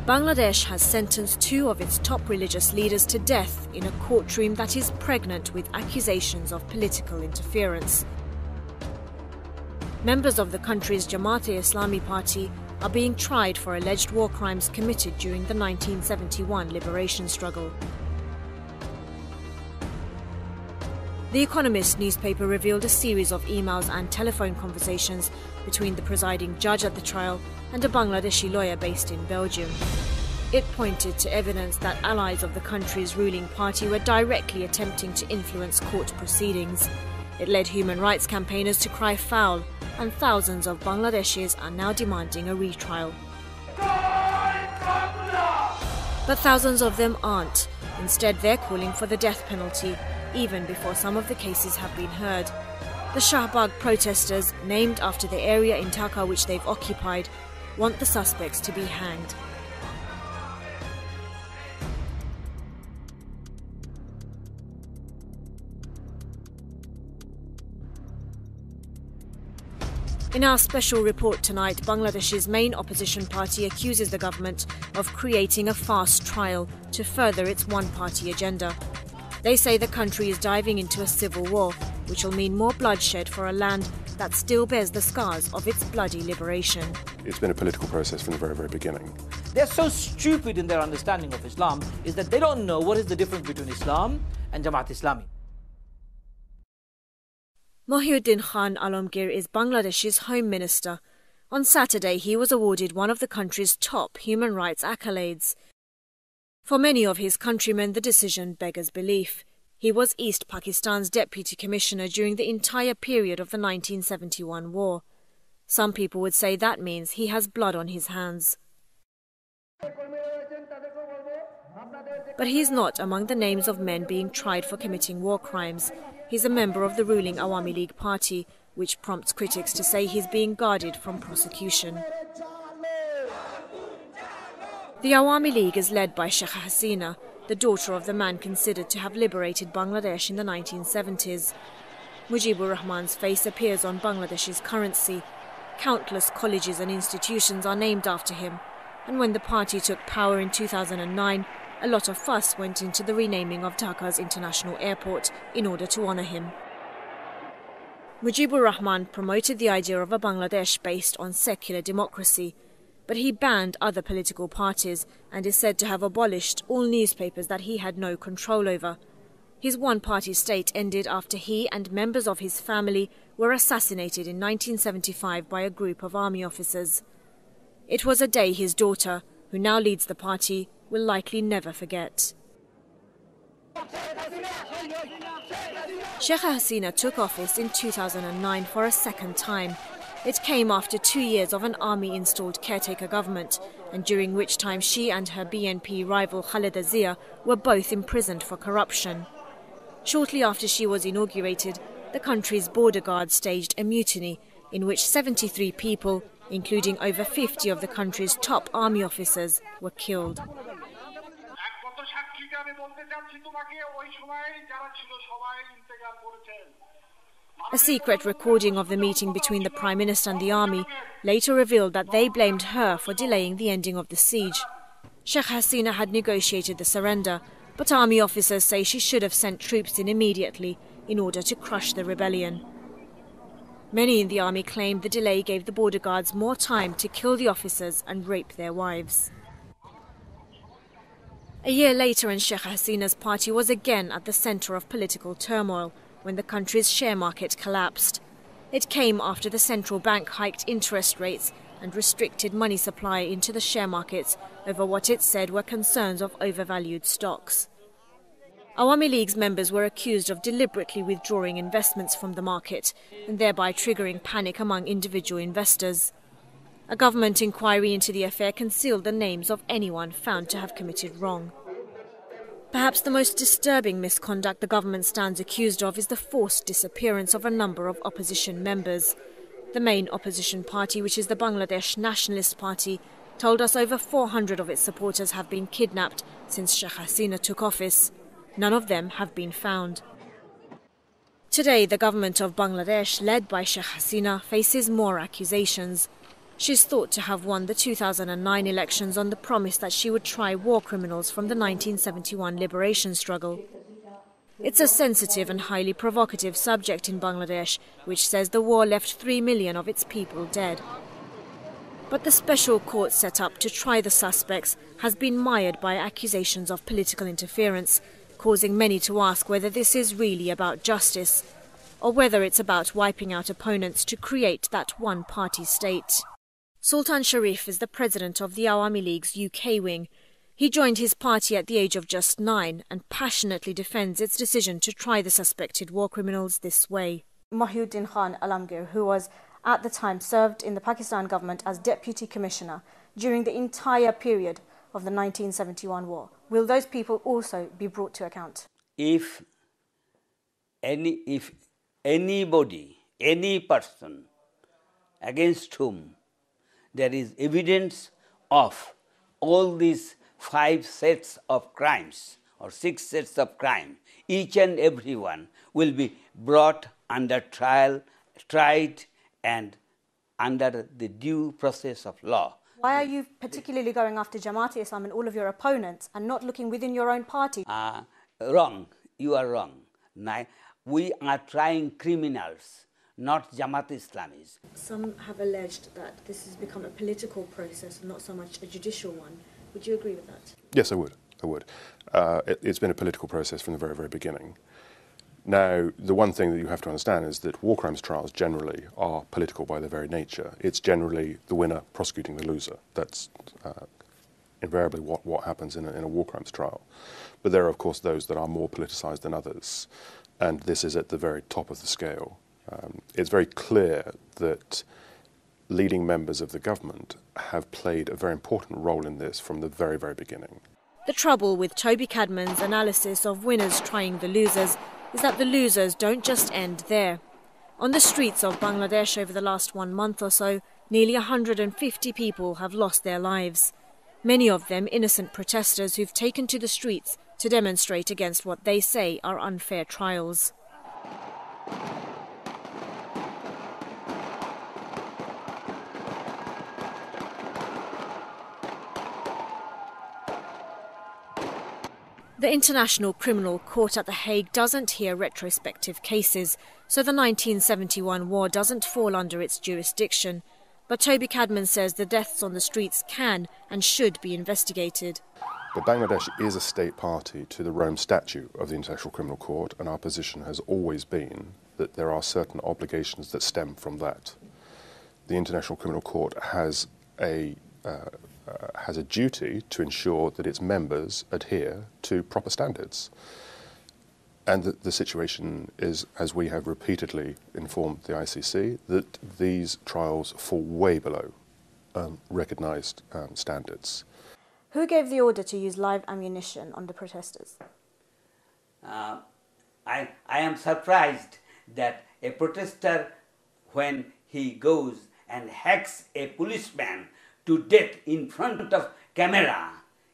Bangladesh has sentenced 2 of its top religious leaders to death in a courtroom that is pregnant with accusations of political interference. Members of the country's Jamaat Islamic Party are being tried for alleged war crimes committed during the 1971 liberation struggle. The Economist newspaper revealed a series of emails and telephone conversations between the presiding judge at the trial and a Bangladeshi lawyer based in Belgium. It pointed to evidence that allies of the country's ruling party were directly attempting to influence court proceedings. It led human rights campaigners to cry foul, and thousands of Bangladeshis are now demanding a retrial. But thousands of them aren't. Instead, they're calling for the death penalty, even before some of the cases have been heard. The Shahbag protesters, named after the area in Dhaka which they've occupied, want the suspects to be hanged. In our special report tonight, Bangladesh's main opposition party accuses the government of creating a fast trial to further its one-party agenda. They say the country is diving into a civil war, which will mean more bloodshed for a land that still bears the scars of its bloody liberation. It's been a political process from the very, very beginning. They're so stupid in their understanding of Islam is that they don't know what is the difference between Islam and Jamaat Islamic. Mohiuddin Khan Alamgir is Bangladesh's Home Minister. On Saturday, he was awarded one of the country's top human rights accolades. For many of his countrymen, the decision beggars belief. He was East Pakistan's Deputy Commissioner during the entire period of the 1971 war. Some people would say that means he has blood on his hands. But he's not among the names of men being tried for committing war crimes. He's a member of the ruling Awami League party, which prompts critics to say he's being guarded from prosecution. The Awami League is led by Sheikh Hasina, the daughter of the man considered to have liberated Bangladesh in the 1970s. Mujibur Rahman's face appears on Bangladesh's currency. Countless colleges and institutions are named after him. And when the party took power in 2009, a lot of fuss went into the renaming of Dhaka's international airport in order to honour him. Mujibur Rahman promoted the idea of a Bangladesh based on secular democracy, but he banned other political parties and is said to have abolished all newspapers that he had no control over. His one-party state ended after he and members of his family were assassinated in 1975 by a group of army officers. It was a day his daughter, who now leads the party, will likely never forget. Sheikh Hasina took office in 2009 for a second time. It came after 2 years of an army-installed caretaker government, and during which time she and her BNP rival Khaleda Zia were both imprisoned for corruption. Shortly after she was inaugurated, the country's border guard staged a mutiny in which 73 people, including over 50 of the country's top army officers, were killed. A secret recording of the meeting between the Prime Minister and the army later revealed that they blamed her for delaying the ending of the siege. Sheikh Hasina had negotiated the surrender, but army officers say she should have sent troops in immediately in order to crush the rebellion. Many in the army claimed the delay gave the border guards more time to kill the officers and rape their wives. A year later, and Sheikh Hasina's party was again at the centre of political turmoil when the country's share market collapsed. It came after the central bank hiked interest rates and restricted money supply into the share markets over what it said were concerns of overvalued stocks. Awami League's members were accused of deliberately withdrawing investments from the market and thereby triggering panic among individual investors. A government inquiry into the affair concealed the names of anyone found to have committed wrong. Perhaps the most disturbing misconduct the government stands accused of is the forced disappearance of a number of opposition members. The main opposition party, which is the Bangladesh Nationalist Party, told us over 400 of its supporters have been kidnapped since Sheikh Hasina took office. None of them have been found. Today, the government of Bangladesh, led by Sheikh Hasina, faces more accusations. She's thought to have won the 2009 elections on the promise that she would try war criminals from the 1971 liberation struggle. It's a sensitive and highly provocative subject in Bangladesh, which says the war left 3 million of its people dead. But the special court set up to try the suspects has been mired by accusations of political interference, causing many to ask whether this is really about justice, or whether it's about wiping out opponents to create that one-party state. Sultan Sharif is the president of the Awami League's UK wing. He joined his party at the age of just 9 and passionately defends its decision to try the suspected war criminals this way. Mahiuddin Khan Alamgir, who was at the time served in the Pakistan government as Deputy Commissioner during the entire period of the 1971 war. Will those people also be brought to account? If anybody, any person against whom there is evidence of all these 5 sets of crimes or 6 sets of crime, each and every one will be brought under trial, tried and under the due process of law. Why are you particularly going after Jamaat Islam and all of your opponents and not looking within your own party? Wrong. You are wrong. We are trying criminals, not Jamaat Islamis. Some have alleged that this has become a political process and not so much a judicial one. Would you agree with that? Yes, I would. It's been a political process from the very, very beginning. Now, the one thing that you have to understand is that war crimes trials generally are political by their very nature. It's generally the winner prosecuting the loser. That's invariably what happens in a war crimes trial. But there are, of course, those that are more politicised than others, and this is at the very top of the scale. It's very clear that leading members of the government have played a very important role in this from the very, very beginning. The trouble with Toby Cadman's analysis of winners trying the losers is that the losers don't just end there. On the streets of Bangladesh over the last 1 month or so, nearly 150 people have lost their lives. Many of them innocent protesters who've taken to the streets to demonstrate against what they say are unfair trials. The International Criminal Court at The Hague doesn't hear retrospective cases, so the 1971 war doesn't fall under its jurisdiction. But Toby Cadman says the deaths on the streets can and should be investigated. But Bangladesh is a state party to the Rome Statute of the International Criminal Court, and our position has always been that there are certain obligations that stem from that. The International Criminal Court has a duty to ensure that its members adhere to proper standards. And the situation is, as we have repeatedly informed the ICC, that these trials fall way below recognised standards. Who gave the order to use live ammunition on the protesters? I am surprised that a protester, when he goes and hacks a policeman to death in front of camera,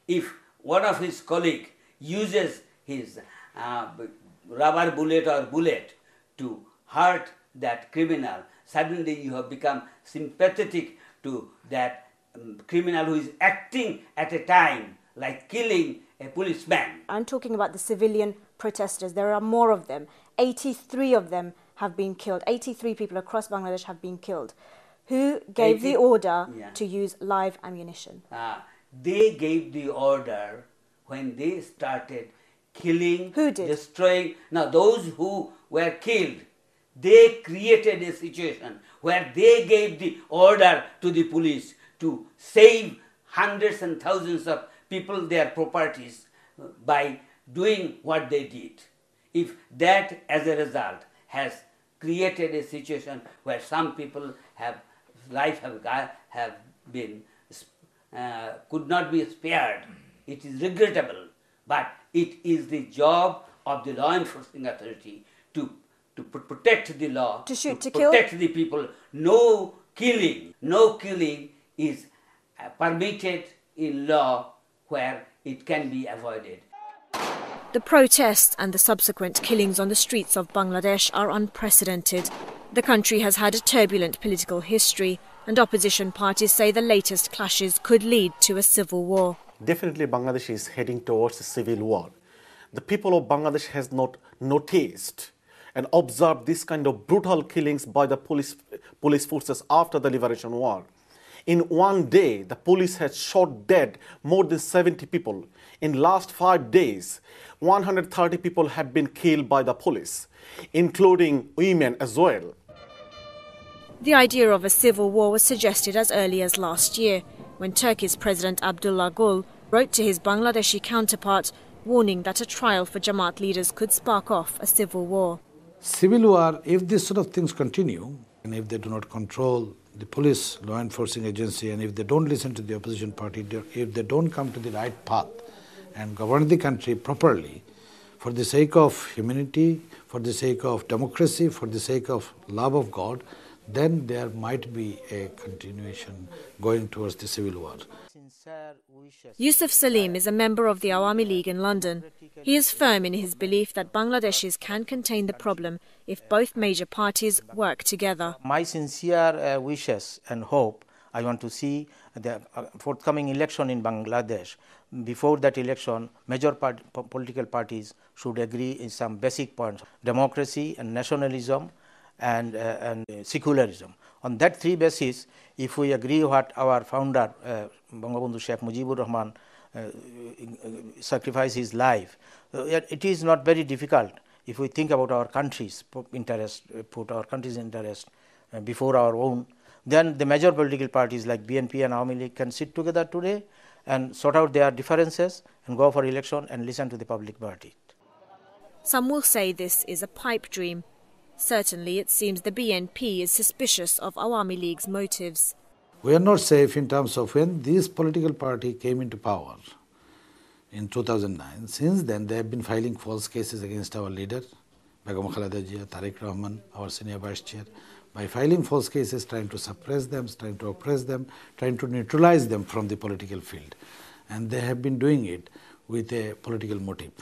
if one of his colleagues uses his rubber bullet or bullet to hurt that criminal, suddenly you have become sympathetic to that criminal who is acting at a time like killing a policeman. I'm talking about the civilian protesters. There are more of them. 83 of them have been killed. 83 people across Bangladesh have been killed. Who gave the order to use live ammunition? They gave the order when they started killing, Who did? destroying. Now, those who were killed, they created a situation where they gave the order to the police to save hundreds and thousands of people, their properties, by doing what they did. If that, as a result, has created a situation where some people have been could not be spared, it is regrettable. But it is the job of the law enforcing authority to protect the law, to shoot, to protect kill? the people. No killing is permitted in law where it can be avoided. The protests and the subsequent killings on the streets of Bangladesh are unprecedented. The country has had a turbulent political history, And opposition parties say the latest clashes could lead to a civil war. Definitely Bangladesh is heading towards a civil war. The people of Bangladesh has not noticed and observed this kind of brutal killings by the police forces after the liberation war. In one day, the police has shot dead more than 70 people. In last 5 days, 130 people have been killed by the police, including women as well. The idea of a civil war was suggested as early as last year, when Turkey's President Abdullah Gül wrote to his Bangladeshi counterpart, warning that a trial for Jamaat leaders could spark off a civil war. Civil war, if this sort of things continue, and if they do not control the police, law enforcing agency, and if they don't listen to the opposition party, if they don't come to the right path and govern the country properly, for the sake of humanity, for the sake of democracy, for the sake of love of God, then there might be a continuation going towards the civil war. Yusuf Salim is a member of the Awami League in London. He is firm in his belief that Bangladeshis can contain the problem if both major parties work together. My sincere wishes and hope, I want to see the forthcoming election in Bangladesh. Before that election, major political parties should agree in some basic points: democracy and nationalism and secularism. On that three bases, if we agree what our founder, Bangabandhu Sheikh Mujibur Rahman, sacrificed his life, it is not very difficult if we think about our country's interest, put our country's interest before our own. Then the major political parties like BNP and Awami League can sit together today and sort out their differences and go for election and listen to the public verdict. Some will say this is a pipe dream. Certainly, it seems the BNP is suspicious of Awami League's motives. We are not safe in terms of when this political party came into power in 2009. Since then, they have been filing false cases against our leader, Begum Khaleda Jia, Tariq Rahman, our senior vice chair, by filing false cases, trying to suppress them, trying to oppress them, trying to neutralize them from the political field. And they have been doing it with a political motive.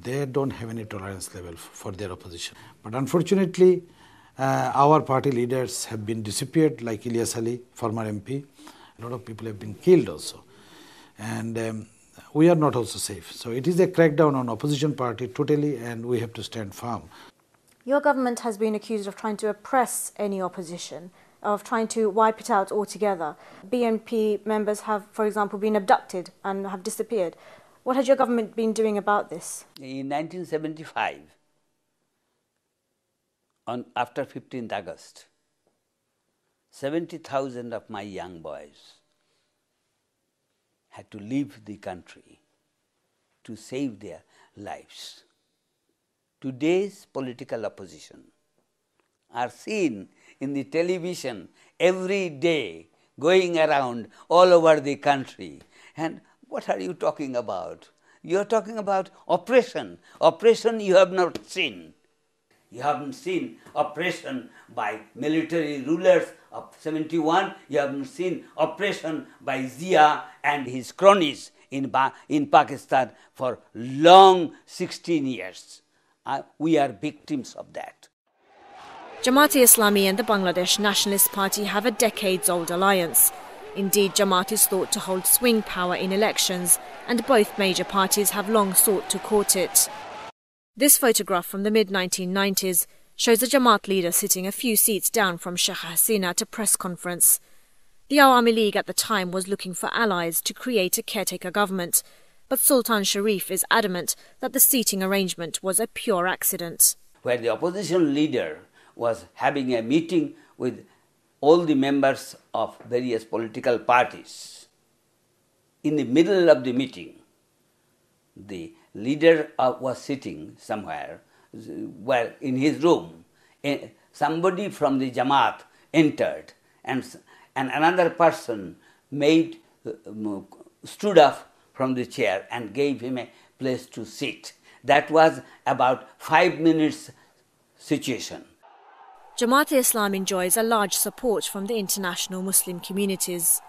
They don't have any tolerance level for their opposition. But unfortunately, our party leaders have been disappeared, like Ilyas Ali, former MP. A lot of people have been killed also. And we are not also safe. So it is a crackdown on opposition party totally, and we have to stand firm. Your government has been accused of trying to oppress any opposition, of trying to wipe it out altogether. BNP members have, for example, been abducted and have disappeared. What has your government been doing about this? In 1975, after 15th August, 70,000 of my young boys had to leave the country to save their lives. Today's political opposition are seen in the television every day, going around all over the country. And what are you talking about? You are talking about oppression. Oppression you have not seen. You haven't seen oppression by military rulers of 71. You haven't seen oppression by Zia and his cronies in Pakistan for long 16 years. We are victims of that. Jamaat Islamic and the Bangladesh Nationalist Party have a decades-old alliance. Indeed, Jamaat is thought to hold swing power in elections, and both major parties have long sought to court it. This photograph from the mid-1990s shows a Jamaat leader sitting a few seats down from Sheikh Hasina at a press conference. The Awami League at the time was looking for allies to create a caretaker government, but Sultan Sharif is adamant that the seating arrangement was a pure accident. Where the opposition leader was having a meeting with all the members of various political parties. In the middle of the meeting, the leader was sitting somewhere, well, in his room. Somebody from the Jamaat entered, and another person stood up from the chair and gave him a place to sit. That was about 5 minutes situation. Jamaat Islam enjoys a large support from the international Muslim communities.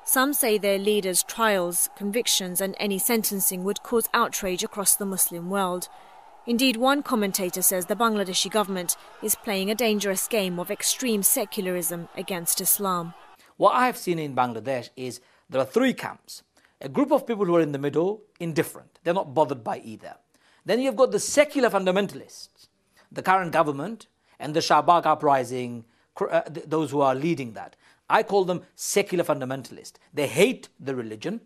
Some say their leaders' trials, convictions and any sentencing would cause outrage across the Muslim world. Indeed, one commentator says the Bangladeshi government is playing a dangerous game of extreme secularism against Islam. What I have seen in Bangladesh is there are three camps. A group of people who are in the middle, indifferent. They're not bothered by either. Then you've got the secular fundamentalists, the current government and the Shahbag uprising, those who are leading that. I call them secular fundamentalists. They hate the religion.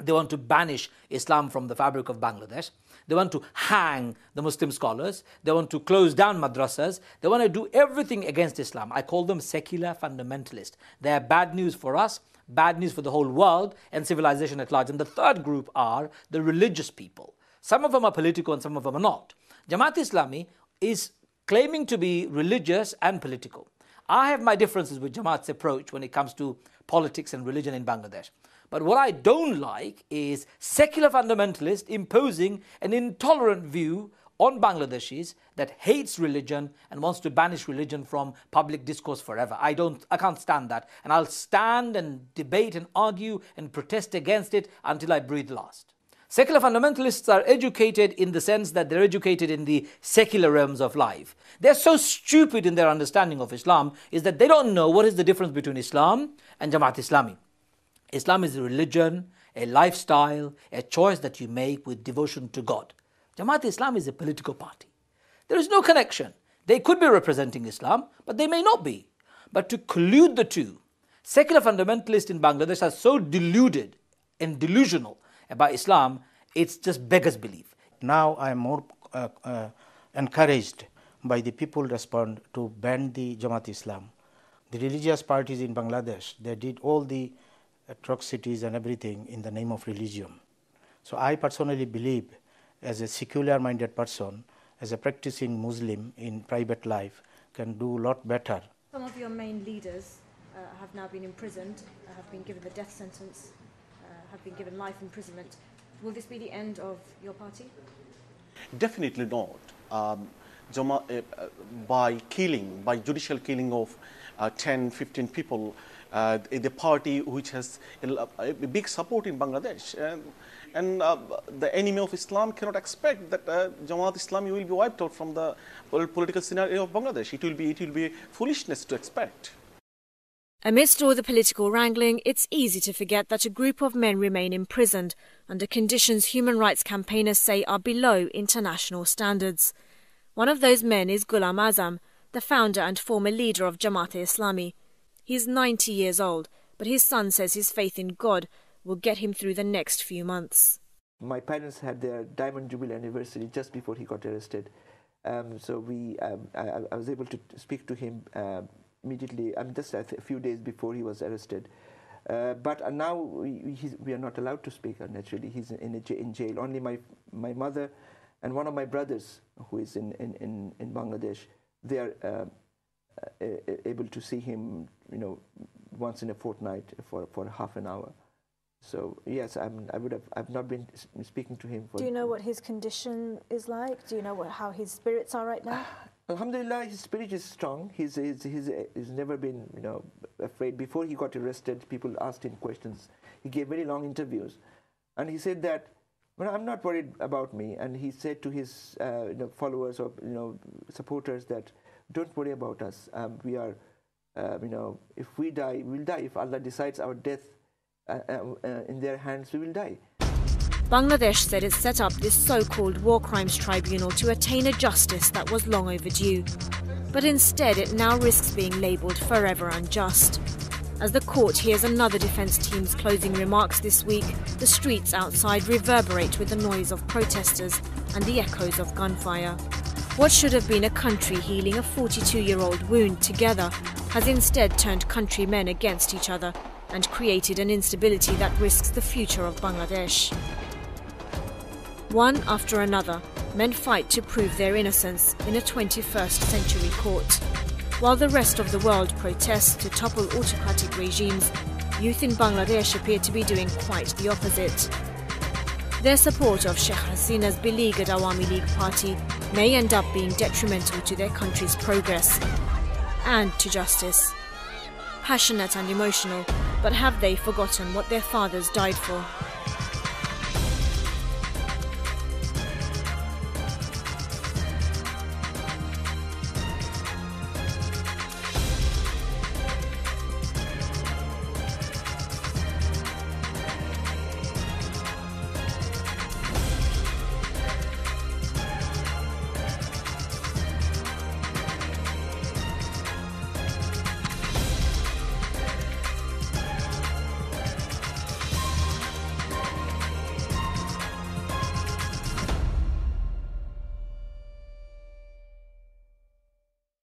They want to banish Islam from the fabric of Bangladesh. They want to hang the Muslim scholars. They want to close down madrasas. They want to do everything against Islam. I call them secular fundamentalists. They are bad news for us, bad news for the whole world and civilization at large. And the third group are the religious people. Some of them are political and some of them are not. Jamaat Islami is claiming to be religious and political. I have my differences with Jamaat's approach when it comes to politics and religion in Bangladesh. But what I don't like is secular fundamentalists imposing an intolerant view on Bangladeshis that hates religion and wants to banish religion from public discourse forever. I can't stand that. And I'll stand and debate and argue and protest against it until I breathe last. Secular fundamentalists are educated in the sense that they're educated in the secular realms of life. They're so stupid in their understanding of Islam is that they don't know what is the difference between Islam and Jamaat Islami. Islam is a religion, a lifestyle, a choice that you make with devotion to God. Jamaat Islam is a political party. There is no connection. They could be representing Islam, but they may not be. But to collude the two, secular fundamentalists in Bangladesh are so deluded and delusional about Islam, it's just beggars belief. Now I am more encouraged by the people respond to ban the Jamaat Islam. The religious parties in Bangladesh, they did all the atrocities and everything in the name of religion. So I personally believe, as a secular-minded person, as a practicing Muslim in private life, can do a lot better. Some of your main leaders have now been imprisoned, have been given the death sentence, have been given life imprisonment. Will this be the end of your party? Definitely not. By judicial killing of 10, 15 people, the party which has a big support in Bangladesh. And the enemy of Islam cannot expect that Jamaat Islami will be wiped out from the political scenario of Bangladesh. It will be foolishness to expect. Amidst all the political wrangling, it's easy to forget that a group of men remain imprisoned under conditions human rights campaigners say are below international standards. One of those men is Ghulam Azam, the founder and former leader of Jamaat Islami. He's 90 years old, but his son says his faith in God will get him through the next few months. My parents had their Diamond Jubilee anniversary just before he got arrested. I was able to speak to him immediately, just a few days before he was arrested. But now we are not allowed to speak, naturally. He's in jail. Only my mother and one of my brothers, who is in Bangladesh, they are able to see him, once in a fortnight for half an hour. So yes, I've not been speaking to him. Do you know what his condition is like? Do you know how his spirits are right now? Alhamdulillah, his spirit is strong. He's never been afraid. Before he got arrested, people asked him questions. He gave very long interviews, and he said that, "Well, I'm not worried about me." And he said to his followers or supporters that, "Don't worry about us. We are, if we die, we'll die. If Allah decides our death in their hands, we will die." Bangladesh said it set up this so-called War Crimes Tribunal to attain a justice that was long overdue. But instead, it now risks being labelled forever unjust. As the court hears another defence team's closing remarks this week, the streets outside reverberate with the noise of protesters and the echoes of gunfire. What should have been a country healing a 42-year-old wound together has instead turned countrymen against each other and created an instability that risks the future of Bangladesh. One after another, men fight to prove their innocence in a 21st century court. While the rest of the world protests to topple autocratic regimes, youth in Bangladesh appear to be doing quite the opposite. Their support of Sheikh Hasina's beleaguered Awami League party may end up being detrimental to their country's progress and to justice. Passionate and emotional, but have they forgotten what their fathers died for?